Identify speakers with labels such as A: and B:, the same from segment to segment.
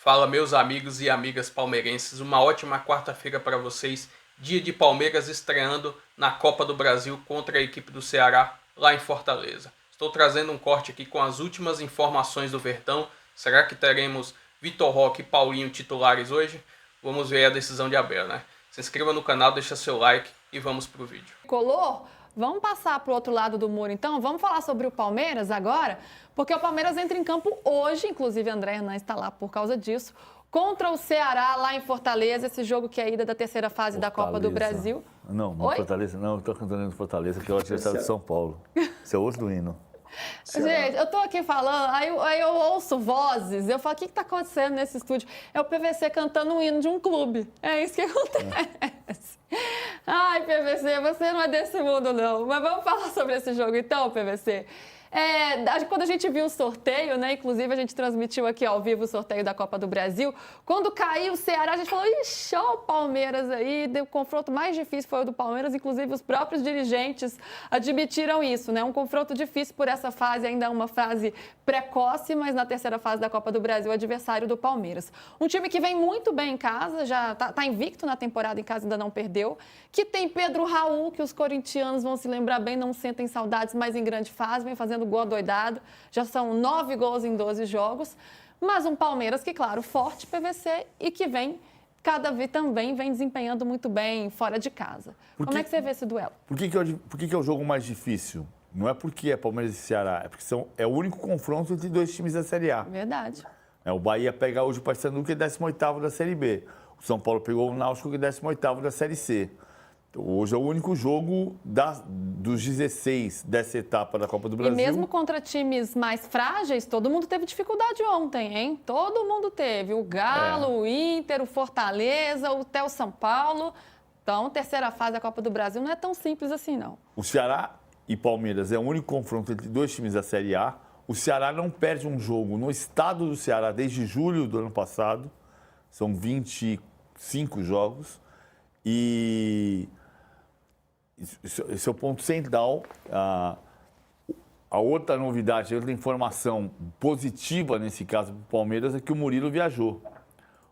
A: Fala, meus amigos e amigas palmeirenses, uma ótima quarta-feira para vocês, dia de Palmeiras estreando na Copa do Brasil contra a equipe do Ceará, lá em Fortaleza. Estou trazendo um corte aqui com as últimas informações do Verdão. Será que teremos Vitor Roque e Paulinho titulares hoje? Vamos ver a decisão de Abel, né? Se inscreva no canal, deixa seu like e vamos pro vídeo.
B: Color, vamos passar para o outro lado do muro então? Vamos falar sobre o Palmeiras agora? Porque o Palmeiras entra em campo hoje, inclusive André Hernan está lá por causa disso, contra o Ceará lá em Fortaleza, esse jogo que é a ida da terceira fase da Copa do Brasil.
C: Não,
B: Oi?
C: Fortaleza, não, eu estou cantando no Fortaleza, que é o adversário de São Paulo. Esse é outro hino.
B: Gente, eu tô aqui falando, aí eu ouço vozes, eu falo, o que tá acontecendo nesse estúdio? É o PVC cantando um hino de um clube. É isso que acontece. Ai, PVC, você não é desse mundo, não. Mas vamos falar sobre esse jogo então, PVC. Quando a gente viu o sorteio, né? Inclusive a gente transmitiu aqui ao vivo o sorteio da Copa do Brasil. Quando caiu o Ceará, a gente falou, ixi, ó o Palmeiras aí. O confronto mais difícil foi o do Palmeiras, inclusive os próprios dirigentes admitiram isso, né? Um confronto difícil por essa fase, ainda uma fase precoce, mas na terceira fase da Copa do Brasil, o adversário do Palmeiras. Um time que vem muito bem em casa, já tá invicto na temporada em casa, ainda não perdeu. Que tem Pedro Raul, que os corintianos vão se lembrar bem, não sentem saudades, mas em grande fase, vem fazendo gol adoidado. Já são 9 gols em 12 jogos. Mas um Palmeiras que, claro, forte PVC e que cada vez também vem desempenhando muito bem fora de casa. Como é que você vê esse duelo?
C: Por que é o jogo mais difícil? Não é porque é Palmeiras e Ceará, é porque é o único confronto entre dois times da Série A.
B: Verdade.
C: O Bahia pega hoje o Paysandu, que é 18º da Série B. O São Paulo pegou o Náutico, que é 18º da Série C. Hoje é o único jogo dos 16 dessa etapa da Copa do Brasil.
B: E mesmo contra times mais frágeis, todo mundo teve dificuldade ontem, hein? Todo mundo teve. O Galo, o Inter, o Fortaleza, o Theo São Paulo. Então, terceira fase da Copa do Brasil não é tão simples assim, não.
C: O Ceará e Palmeiras é o único confronto entre dois times da Série A. O Ceará não perde um jogo no estado do Ceará desde julho do ano passado. São 25 jogos. E esse é o ponto central. A outra novidade, a outra informação positiva nesse caso para o Palmeiras é que o Murilo viajou.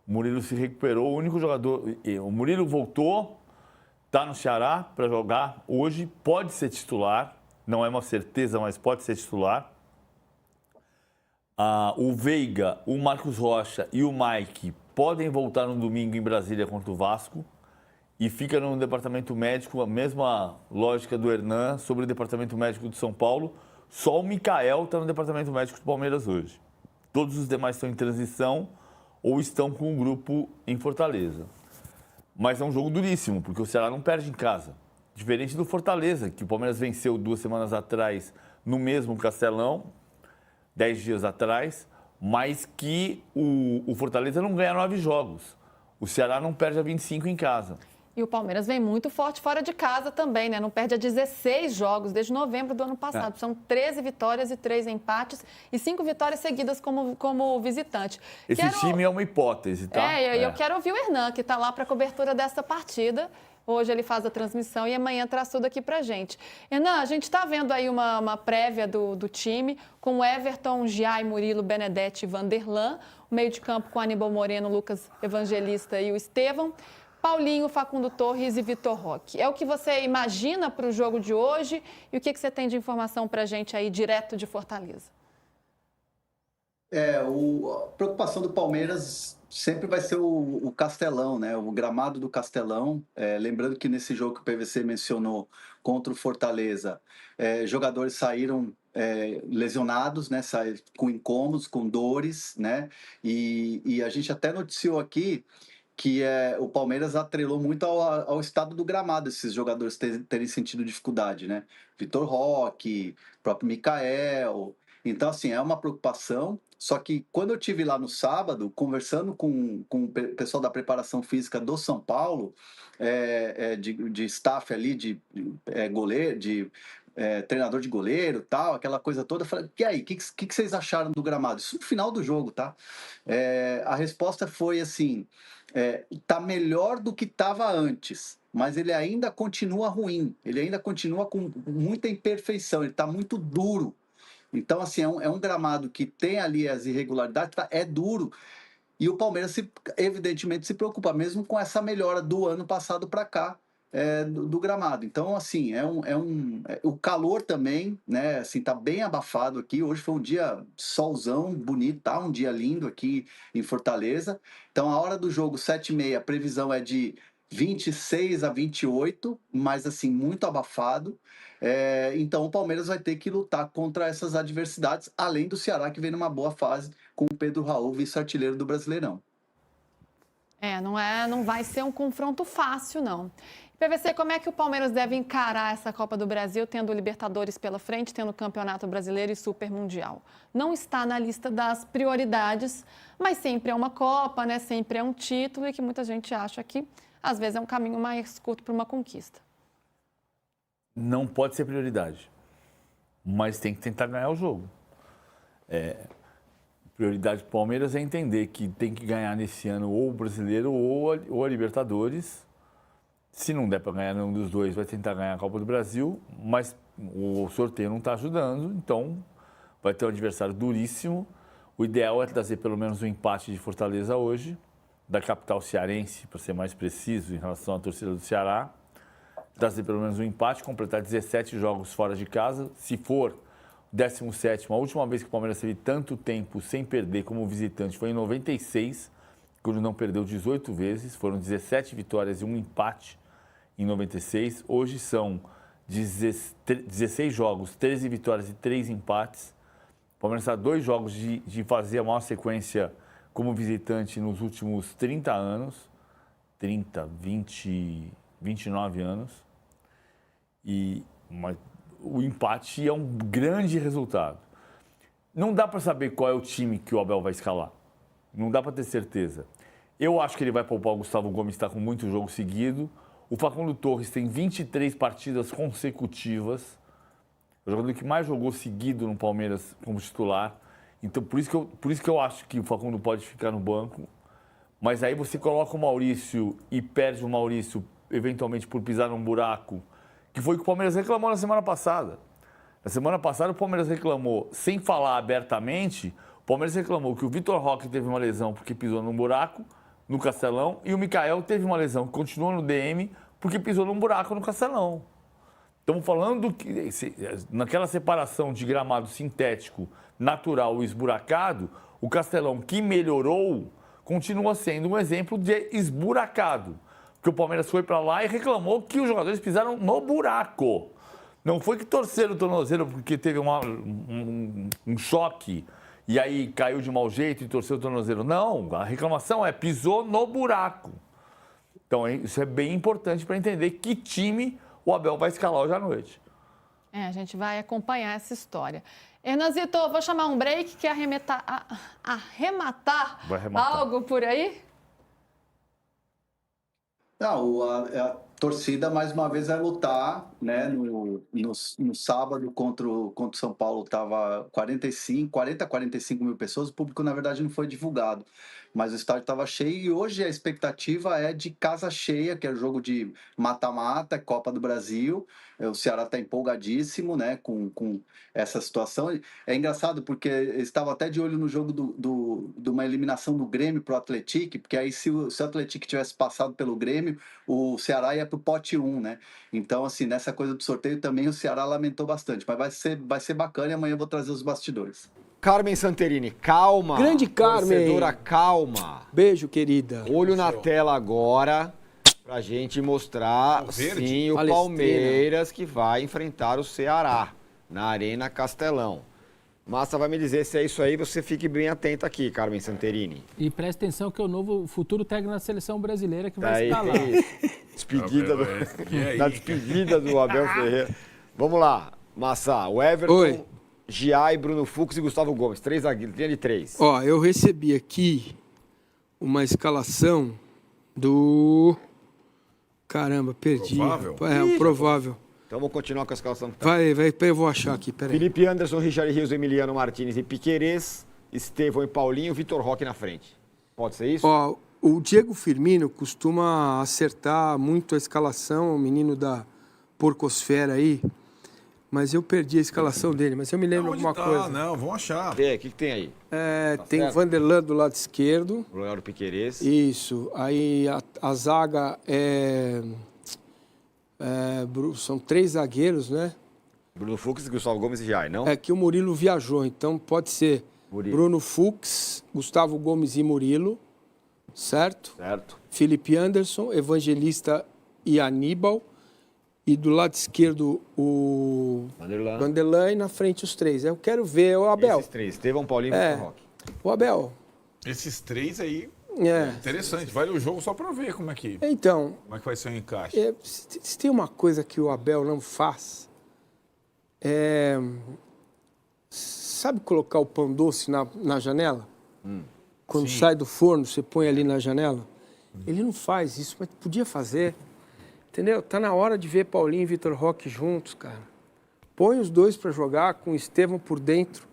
C: O Murilo se recuperou, o único jogador... O Murilo voltou, está no Ceará para jogar. Hoje pode ser titular, não é uma certeza, mas pode ser titular. O Veiga, o Marcos Rocha e o Mike podem voltar no domingo em Brasília contra o Vasco. E fica no departamento médico, a mesma lógica do Hernan sobre o departamento médico de São Paulo. Só o Mikael está no departamento médico do Palmeiras hoje. Todos os demais estão em transição ou estão com o grupo em Fortaleza. Mas é um jogo duríssimo, porque o Ceará não perde em casa. Diferente do Fortaleza, que o Palmeiras venceu 2 semanas atrás no mesmo Castelão, 10 dias atrás, mas que o Fortaleza não ganha 9 jogos. O Ceará não perde a 25 em casa.
B: E o Palmeiras vem muito forte fora de casa também, né? Não perde a 16 jogos desde novembro do ano passado. São 13 vitórias e 3 empates e 5 vitórias seguidas como visitante.
C: Esse time é uma hipótese, tá?
B: Eu quero ouvir o Hernan, que está lá para a cobertura dessa partida. Hoje ele faz a transmissão e amanhã traz tudo aqui pra gente. Hernan, a gente está vendo aí uma prévia do time com Everton, Giai, Murilo, Benedetti e Vanderlan. O meio de campo com Aníbal Moreno, Lucas Evangelista e o Estevão. Paulinho, Facundo Torres e Vitor Roque. É o que você imagina para o jogo de hoje e o que você tem de informação para a gente aí direto de Fortaleza?
D: A preocupação do Palmeiras sempre vai ser o Castelão, né? O gramado do Castelão. Lembrando que nesse jogo que o PVC mencionou contra o Fortaleza, jogadores saíram lesionados, né? Com incômodos, com dores, né? E a gente até noticiou aqui que o Palmeiras atrelou muito ao estado do gramado esses jogadores terem sentido dificuldade, né? Vitor Roque, próprio Mikael. Então, assim, é uma preocupação. Só que quando eu estive lá no sábado, conversando com o pessoal da preparação física do São Paulo, de staff ali, de goleiro, de treinador de goleiro, tal, aquela coisa toda, eu falei, e aí, o que vocês acharam do gramado? Isso no final do jogo, tá? A resposta foi assim, tá melhor do que estava antes, mas ele ainda continua ruim, ele ainda continua com muita imperfeição, ele está muito duro. Então, assim, é um gramado que tem ali as irregularidades, é duro. E o Palmeiras, evidentemente, se preocupa mesmo com essa melhora do ano passado para cá, do gramado. Então, assim, o calor também, né? Assim, tá bem abafado aqui. Hoje foi um dia solzão, bonito, tá? Um dia lindo aqui em Fortaleza. Então, a hora do jogo, 7h30, a previsão é de 26 a 28, mas assim, muito abafado. Então o Palmeiras vai ter que lutar contra essas adversidades, além do Ceará, que vem numa boa fase com o Pedro Raul, vice-artilheiro do Brasileirão.
B: Não vai ser um confronto fácil, não. PVC, como é que o Palmeiras deve encarar essa Copa do Brasil, tendo o Libertadores pela frente, tendo o Campeonato Brasileiro e Super Mundial? Não está na lista das prioridades, mas sempre é uma Copa, né? Sempre é um título e que muita gente acha que, às vezes, é um caminho mais curto para uma conquista.
C: Não pode ser prioridade, mas tem que tentar ganhar o jogo. Prioridade do Palmeiras é entender que tem que ganhar nesse ano ou o Brasileiro ou a Libertadores. Se não der para ganhar nenhum dos dois, vai tentar ganhar a Copa do Brasil, mas o sorteio não está ajudando, então vai ter um adversário duríssimo. O ideal é trazer pelo menos um empate de Fortaleza hoje, da capital cearense, para ser mais preciso em relação à torcida do Ceará. Trazer pelo menos um empate, completar 17 jogos fora de casa. Se for 17º, a última vez que o Palmeiras teve tanto tempo sem perder como visitante foi em 96, quando não perdeu 18 vezes. Foram 17 vitórias e um empate em 96. Hoje são 16 jogos, 13 vitórias e 3 empates. O Palmeiras está a 2 jogos de fazer a maior sequência como visitante nos últimos 30 anos. 30, 20, 29 anos. Mas o empate é um grande resultado. Não dá para saber qual é o time que o Abel vai escalar. Não dá para ter certeza. Eu acho que ele vai poupar o Gustavo Gomes, que está com muito jogo seguido. O Facundo Torres tem 23 partidas consecutivas. O jogador que mais jogou seguido no Palmeiras como titular. Então, por isso que eu acho que o Facundo pode ficar no banco. Mas aí você coloca o Maurício e perde o Maurício, eventualmente por pisar num buraco, que foi o que o Palmeiras reclamou na semana passada. Na semana passada, o Palmeiras reclamou, sem falar abertamente, o Palmeiras reclamou que o Vitor Roque teve uma lesão porque pisou num buraco no Castelão e o Mikael teve uma lesão que continua no DM porque pisou num buraco no Castelão. Estamos falando que naquela separação de gramado sintético, natural e esburacado, o Castelão que melhorou continua sendo um exemplo de esburacado. Porque o Palmeiras foi para lá e reclamou que os jogadores pisaram no buraco. Não foi que torceram o tornozelo porque teve um choque e aí caiu de mau jeito e torceu o tornozelo. Não, a reclamação é pisou no buraco. Então isso é bem importante para entender que time o Abel vai escalar hoje à noite.
B: A gente vai acompanhar essa história. Hernanzito, vou chamar um break, quer arrematar algo por aí?
D: Não, a torcida, mais uma vez, vai lutar, né? No sábado contra o São Paulo estava 40 a 45 mil pessoas. O público, na verdade, não foi divulgado, mas o estádio estava cheio e hoje a expectativa é de casa cheia, que é o jogo de mata-mata, Copa do Brasil. O Ceará está empolgadíssimo, né, com essa situação. É engraçado porque estava até de olho no jogo de uma eliminação do Grêmio para o Atlético, porque aí se o Atlético tivesse passado pelo Grêmio, o Ceará ia para o pote 1, né? Então, assim, nessa coisa do sorteio também o Ceará lamentou bastante, mas vai ser bacana e amanhã eu vou trazer os bastidores.
E: Carmen Santerini, calma.
F: Grande Carmen.
E: Torcedora, calma.
F: Beijo, querida.
E: Olho na tela agora pra gente mostrar, sim, o Palmeiras que vai enfrentar o Ceará na Arena Castelão. Massa vai me dizer se é isso aí, você fique bem atento aqui, Carmen Santerini.
G: E preste atenção que é o novo futuro técnico da seleção brasileira que vai estar lá.
E: Despedida do Abel Ferreira. Vamos lá, Massa, o Everton...
F: Oi.
E: Giai, Bruno Fux e Gustavo Gomes. 3 zagueiros, linha de 3.
F: Ó, eu recebi aqui uma escalação do... Caramba, perdi.
E: Provável?
F: O provável.
E: Então vamos continuar com a escalação.
F: Vai, eu vou achar aqui, peraí.
E: Felipe Anderson, Richard Rios, Emiliano Martínez e Piquerez, Estevão e Paulinho, Vitor Roque na frente. Pode ser isso?
F: Ó, o Diego Firmino costuma acertar muito a escalação, o menino da porcosfera aí. mas eu perdi a escalação dele, mas eu me lembro
H: Onde
F: alguma
H: tá?
F: coisa.
H: Não, vamos achar.
E: Vê, o que tem aí?
F: Tem o Vanderlan do lado esquerdo.
E: O Leonardo Piquerez.
F: Isso. Aí a zaga são 3 zagueiros, né?
E: Bruno Fux, Gustavo Gomes e Jai, não?
F: É que o Murilo viajou, então pode ser
E: Murilo.
F: Bruno Fux, Gustavo Gomes e Murilo, certo?
E: Certo.
F: Felipe Anderson, Evangelista e Aníbal. E do lado esquerdo o Vanderlan e na frente os 3. Eu quero ver o Abel.
E: Esses 3, Estevão, Paulinho e Vitor Roque.
F: O Abel.
H: Esses 3 aí,
F: É.
H: interessante. Vale o jogo só para ver como é que
F: Então,
H: vai ser o encaixe.
F: se tem uma coisa que o Abel não faz, sabe colocar o pão doce na janela? Quando sai do forno, você põe ali na janela? Ele não faz isso, mas podia fazer. Entendeu? Tá na hora de ver Paulinho e Vitor Roque juntos, cara. Põe os 2 para jogar com o Estevão por dentro,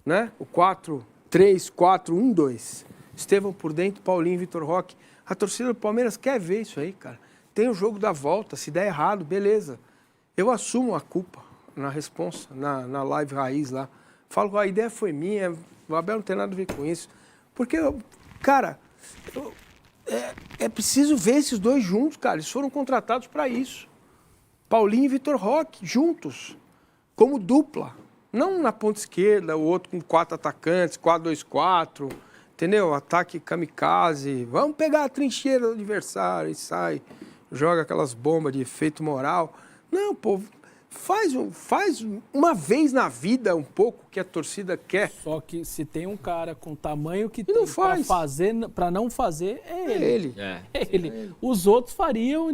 F: né? O 4-3-4-1-2. Estevão por dentro, Paulinho e Vitor Roque. A torcida do Palmeiras quer ver isso aí, cara. Tem o jogo da volta, se der errado, beleza. Eu assumo a culpa na responsa, na live raiz lá. Falo, a ideia foi minha, o Abel não tem nada a ver com isso. Porque, cara, é preciso ver esses 2 juntos, cara. Eles foram contratados para isso. Paulinho e Vitor Roque, juntos, como dupla. Não na ponta esquerda, o outro com 4 atacantes, 4-2-4, entendeu? Ataque kamikaze. Vamos pegar a trincheira do adversário e sai, joga aquelas bombas de efeito moral. Não, pô, faz uma vez na vida um pouco o que a torcida quer.
G: Só que se tem um cara com o tamanho que
F: E
G: tem
F: não faz.
G: para não fazer, é ele.
F: É
G: Ele. Os outros fariam,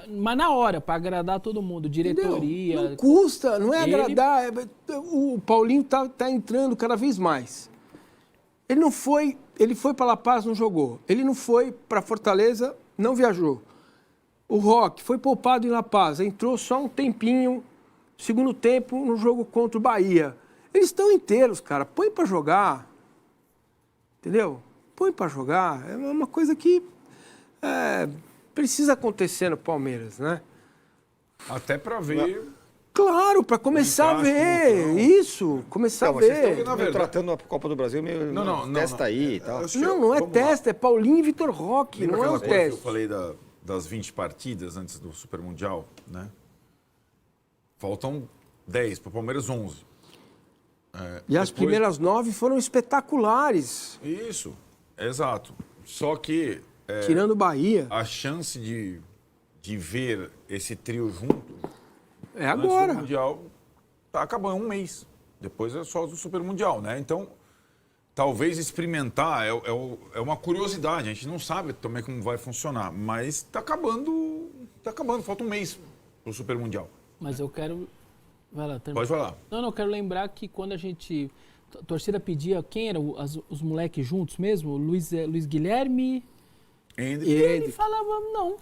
G: mas na hora, para agradar todo mundo, diretoria.
F: Entendeu? Não custa, não é
G: Ele-
F: agradar. O Paulinho tá entrando cada vez mais. Ele não foi, ele foi para La Paz, não jogou. Ele não foi para Fortaleza, não viajou. O Roque foi poupado em La Paz, entrou só um tempinho, segundo tempo, no jogo contra o Bahia. Eles estão inteiros, cara. Põe para jogar. Entendeu? Põe para jogar. É uma coisa que precisa acontecer no Palmeiras, né?
H: Até para ver.
F: Claro, para começar a
H: encaixe,
F: ver.
H: então.
F: Isso, começar a
E: Vocês
F: ver.
E: estão
H: verdade-
E: tratando a Copa do Brasil meio... Testa aí e tal.
F: Não é teste, é Paulinho e Vitor Roque,
H: Lembra
F: não é
H: aquela
F: um
H: coisa que eu
F: teste.
H: falei das 20 partidas antes do Super Mundial, né? Faltam 10, para o Palmeiras 11.
F: E as primeiras 9 foram espetaculares,
H: Isso, exato. Só que
F: tirando o Bahia.
H: a chance de ver esse trio junto
F: É
H: antes do
F: agora.
H: Mundial tá acabando um mês. Depois é só do Super Mundial, né? Então, talvez experimentar é uma curiosidade. A gente não sabe também como vai funcionar, mas tá acabando, falta um mês pro Super Mundial.
G: Mas eu quero... Vai lá, termina.
H: Pode falar.
G: Não, eu quero lembrar que quando a torcida pedia, quem eram os moleques juntos mesmo? Luiz Guilherme...
H: Hendrick.
F: E
G: Ele falava, não.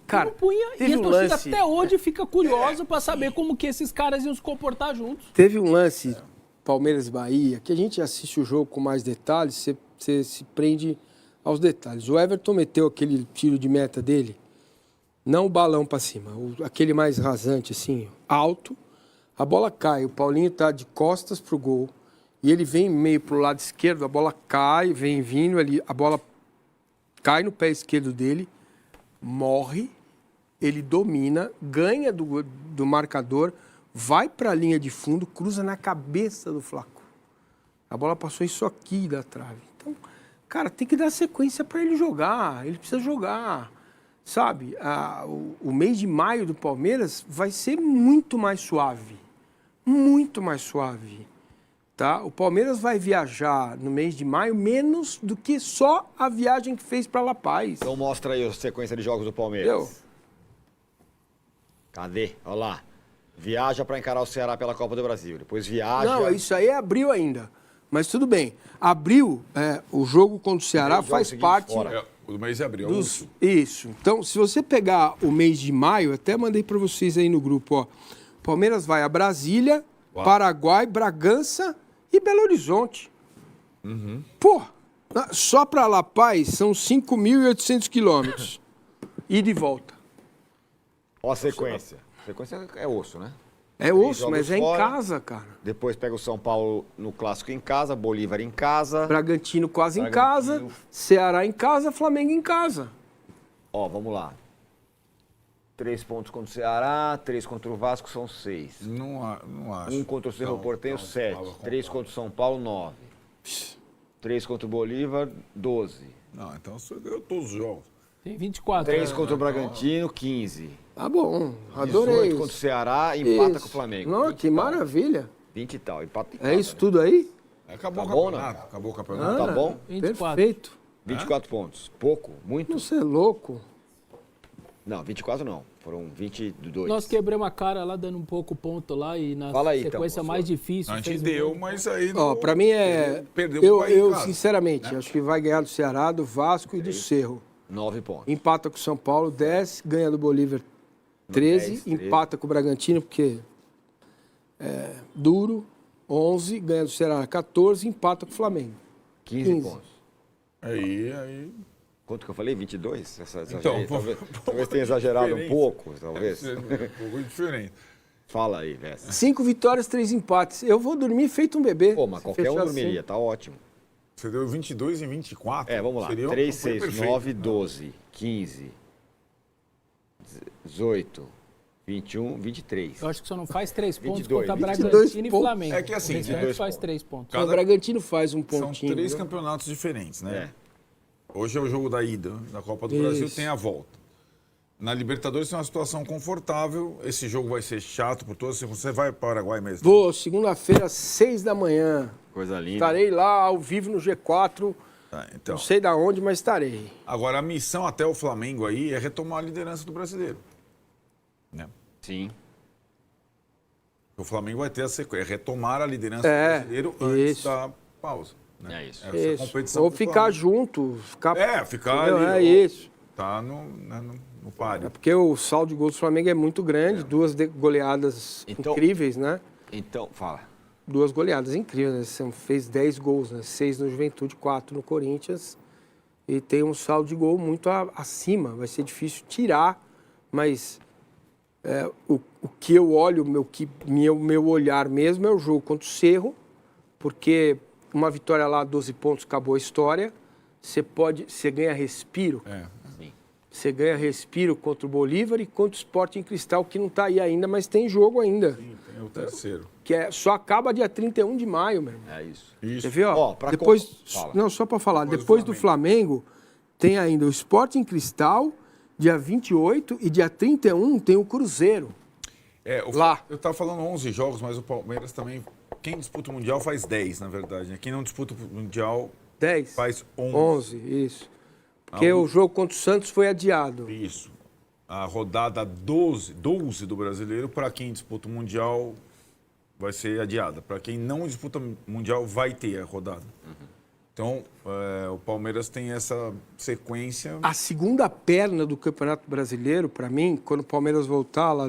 F: Cara,
G: Não punha.
F: teve
G: E a
F: um
G: torcida
F: lance-
G: até hoje fica curiosa para saber como que esses caras iam se comportar juntos.
F: Teve um lance, Palmeiras e Bahia, que a gente assiste o jogo com mais detalhes, você se prende aos detalhes. O Everton meteu aquele tiro de meta dele, não o balão para cima, aquele mais rasante, assim, alto. A bola cai, o Paulinho tá de costas pro gol, e ele vem meio pro lado esquerdo, a bola cai, vem vindo ali, a bola cai no pé esquerdo dele, morre, ele domina, ganha do marcador, vai para a linha de fundo, cruza na cabeça do Flaco. A bola passou isso aqui da trave. Então, cara, tem que dar sequência para ele jogar, ele precisa jogar. Sabe, o mês de maio do Palmeiras vai ser muito mais suave. Muito mais suave. Tá? O Palmeiras vai viajar no mês de maio menos do que só a viagem que fez para La Paz.
E: Então mostra aí a sequência de jogos do Palmeiras.
F: Entendeu?
E: Cadê? Olha lá. Viaja para encarar o Ceará pela Copa do Brasil. Depois viaja...
F: Não, isso aí é abril ainda. Mas tudo bem. Abril, o jogo contra o Ceará
E: Três jogos
F: faz
E: seguintes
F: parte
E: fora.
H: O mês de abril.
F: dos... Isso. Então, se você pegar o mês de maio, até mandei para vocês aí no grupo, ó. Palmeiras vai a Brasília, Paraguai, Bragança e Belo Horizonte. Pô, só para La Paz são 5.800 quilômetros. Ida e volta.
E: Ó a sequência. A sequência é osso, né?
F: É osso, mas é em casa, cara.
E: Depois pega o São Paulo no Clássico em casa, Bolívar em casa.
F: Bragantino quase em
E: Bragantino.
F: casa, Ceará em casa, Flamengo em casa.
E: Ó, vamos lá. 3 pontos contra o Ceará, 3 contra o Vasco são 6.
H: Não acho.
E: 1 contra o Cerro Porteño, 7. 3 contra o São Paulo, 9. 3 contra o Bolívar, 12.
H: Não, então você ganhou todos os jogos.
G: Tem 24.
E: 3 contra o Bragantino, 15.
F: Tá bom,
E: 18
F: adorei.
E: contra o Ceará, empata
F: Isso.
E: com o Flamengo.
F: Não,
E: 20
F: que
E: e tal.
F: maravilha.
E: 20 e tal, empata.
F: É isso tudo aí?
H: Acabou
E: Tá
H: o
E: bom,
H: campeonato.
E: né?
H: Acabou o campeonato.
E: Tá bom?
G: 24.
F: Perfeito.
E: 24 pontos. Pouco? Muito?
F: Você é louco.
E: Não, 24 não. Foram 22.
G: Nós quebramos a cara lá, dando um pouco ponto lá e na
E: Fala aí,
G: sequência
E: então,
G: mais difícil.
H: A gente
G: fez um
H: deu,
G: gol.
H: mas aí
F: Ó, pra mim é...
H: Perdeu pro Bahia em
F: Eu
H: casa,
F: sinceramente,
H: né?
F: acho que vai ganhar do Ceará, do Vasco e do Cerro.
E: 9 pontos.
F: Empata com o São Paulo, 10, ganha do Bolívar 13,
E: 10, 13.
F: empata com o Bragantino, porque é duro, 11, ganha do Ceará 14, empata com o Flamengo.
E: 15 pontos.
H: Aí...
E: Quanto que eu falei? 22?
H: Então,
E: talvez tenha exagerado um
H: diferente.
E: pouco, talvez.
H: É um pouco diferente.
E: Fala aí, Vessa.
F: 5 vitórias, 3 empates. Eu vou dormir feito um bebê.
E: Pô, mas
F: se
E: qualquer um
F: fechar
E: dormiria,
F: assim.
E: tá ótimo.
H: Você deu 22 e 24.
E: É, vamos lá.
H: Seria
E: 3,
H: foi
E: 6,
H: perfeito.
E: 9, 12, 15, 18, 21, 23.
G: Eu acho que só não faz 3 pontos
E: 22,
G: contra
F: 22
G: Bragantino e
F: pontos.
G: Flamengo.
H: É que assim,
G: o restante
E: 22
G: faz
E: pontos.
G: 3 pontos.
F: Então, o Bragantino faz um
H: São
F: pontinho.
H: 3
F: viu?
H: campeonatos diferentes, né?
E: É.
H: Hoje é o jogo da ida da Copa do Brasil,
F: Isso.
H: tem a volta. Na Libertadores tem uma situação confortável. Esse jogo vai ser chato por todos. Você vai para o Paraguai mesmo?
F: Vou, segunda-feira, 6 da manhã.
E: Coisa linda.
F: Estarei lá ao vivo no G4.
H: Tá, então.
F: Não sei da onde, mas estarei.
H: Agora, a missão até o Flamengo aí é retomar a liderança do brasileiro. Né?
E: Sim.
H: O Flamengo vai ter a sequência, retomar a liderança do brasileiro antes
F: isso.
H: da pausa. Né?
E: É isso.
H: Essa é a
F: Isso.
H: competição
F: Ou
H: do
F: ficar
H: Flamengo.
F: junto.
H: Ficar
F: Entendeu?
H: ali.
F: É
H: ó,
F: isso.
H: Tá no páreo.
F: É porque o saldo de gols do Flamengo é muito grande. 2 goleadas
E: Então-
F: incríveis, né?
E: Então, fala.
F: 2 goleadas incríveis, né? Você fez 10 gols, né? 6 no Juventude, 4 no Corinthians. E tem um saldo de gol muito acima. Vai ser difícil tirar, mas o que eu olho, meu olhar mesmo é o jogo contra o Cerro, porque uma vitória lá, 12 pontos, acabou a história. Você ganha respiro.
E: Sim.
F: Você ganha respiro contra o Bolívar e contra o Sporting Cristal, que não está aí ainda, mas tem jogo ainda.
H: Sim, tem o terceiro.
F: Só acaba dia 31 de maio, meu irmão.
E: É isso.
H: Isso.
F: Quer ver, ó?
E: Ó, pra
F: depois,
E: fala.
F: não, só para falar,
H: Depois do
F: depois do Flamengo, tem ainda o Sporting Cristal, dia 28, e dia 31 tem o Cruzeiro. Lá.
H: Eu estava falando 11 jogos, mas o Palmeiras também... Quem disputa o Mundial faz 10, na verdade. Né? Quem não disputa o Mundial
F: 10.
H: faz 11.
F: 11, isso. Porque o jogo contra o Santos foi adiado.
H: Isso. A rodada 12 do Brasileiro, para quem disputa o Mundial, vai ser adiada. Para quem não disputa o Mundial, vai ter a rodada. Então, o Palmeiras tem essa sequência.
F: A segunda perna do Campeonato Brasileiro, para mim, quando o Palmeiras voltar lá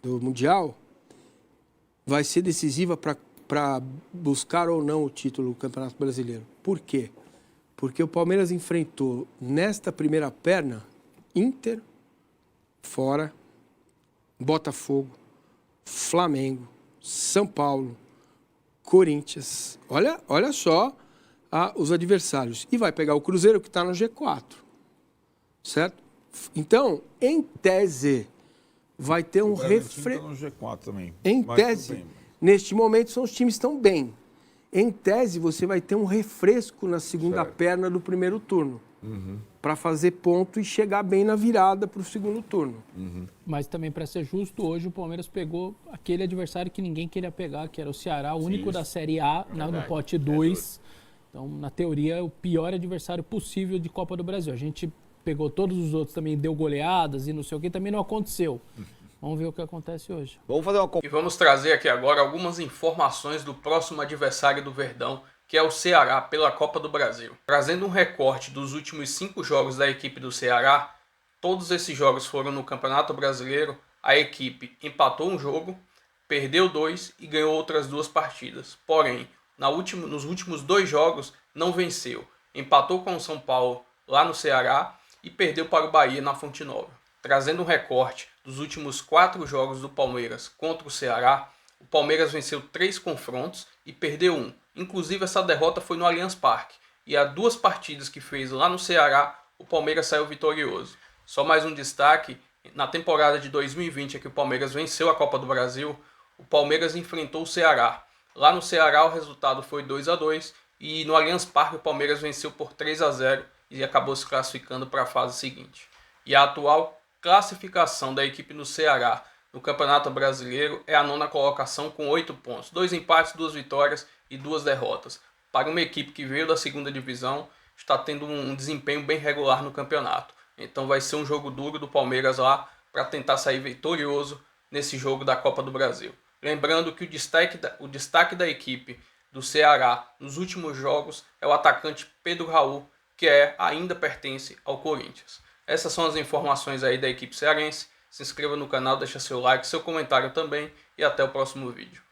F: do Mundial, vai ser decisiva para buscar ou não o título do Campeonato Brasileiro. Por quê? Porque o Palmeiras enfrentou, nesta primeira perna, Inter, fora, Botafogo, Flamengo, São Paulo, Corinthians. Olha só os adversários. E vai pegar o Cruzeiro, que está no G4. Certo? Então, em tese, vai ter um
H: O Bragantino tá no G4 também.
F: Em
H: Mas
F: tese,
H: tudo bem.
F: neste momento, são os times que estão bem. Em tese, você vai ter um refresco na segunda perna do primeiro turno. Para fazer ponto e chegar bem na virada para o segundo turno.
G: Mas também, para ser justo, hoje o Palmeiras pegou aquele adversário que ninguém queria pegar, que era o Ceará, o único da Série A, no pote 2. Então, na teoria, é o pior adversário possível de Copa do Brasil. A gente pegou todos os outros, também deu goleadas e não sei o que, também não aconteceu. Vamos ver o que acontece hoje.
E: Vamos fazer uma...
A: E vamos trazer aqui agora algumas informações do próximo adversário do Verdão, que é o Ceará, pela Copa do Brasil. Trazendo um recorte dos últimos 5 jogos da equipe do Ceará, todos esses jogos foram no Campeonato Brasileiro. A equipe empatou um jogo, perdeu 2 e ganhou outras 2 partidas. Porém, nos últimos 2 jogos não venceu. Empatou com o São Paulo lá no Ceará e perdeu para o Bahia na Fonte Nova. Trazendo um recorte dos últimos 4 jogos do Palmeiras contra o Ceará, o Palmeiras venceu 3 confrontos e perdeu 1. Inclusive essa derrota foi no Allianz Parque. E há 2 partidas que fez lá no Ceará, o Palmeiras saiu vitorioso. Só mais um destaque, na temporada de 2020 em que o Palmeiras venceu a Copa do Brasil, o Palmeiras enfrentou o Ceará. Lá no Ceará o resultado foi 2-2 e no Allianz Parque o Palmeiras venceu por 3-0 e acabou se classificando para a fase seguinte. E a atual classificação da equipe do Ceará no Campeonato Brasileiro é a 9ª colocação com 8 pontos. 2 empates, 2 vitórias e 2 derrotas. Para uma equipe que veio da 2ª divisão, está tendo um desempenho bem regular no campeonato. Então vai ser um jogo duro do Palmeiras lá para tentar sair vitorioso nesse jogo da Copa do Brasil. Lembrando que o destaque da equipe do Ceará nos últimos jogos é o atacante Pedro Raul, que ainda pertence ao Corinthians. Essas são as informações aí da equipe cearense. Se inscreva no canal, deixa seu like, seu comentário também e até o próximo vídeo.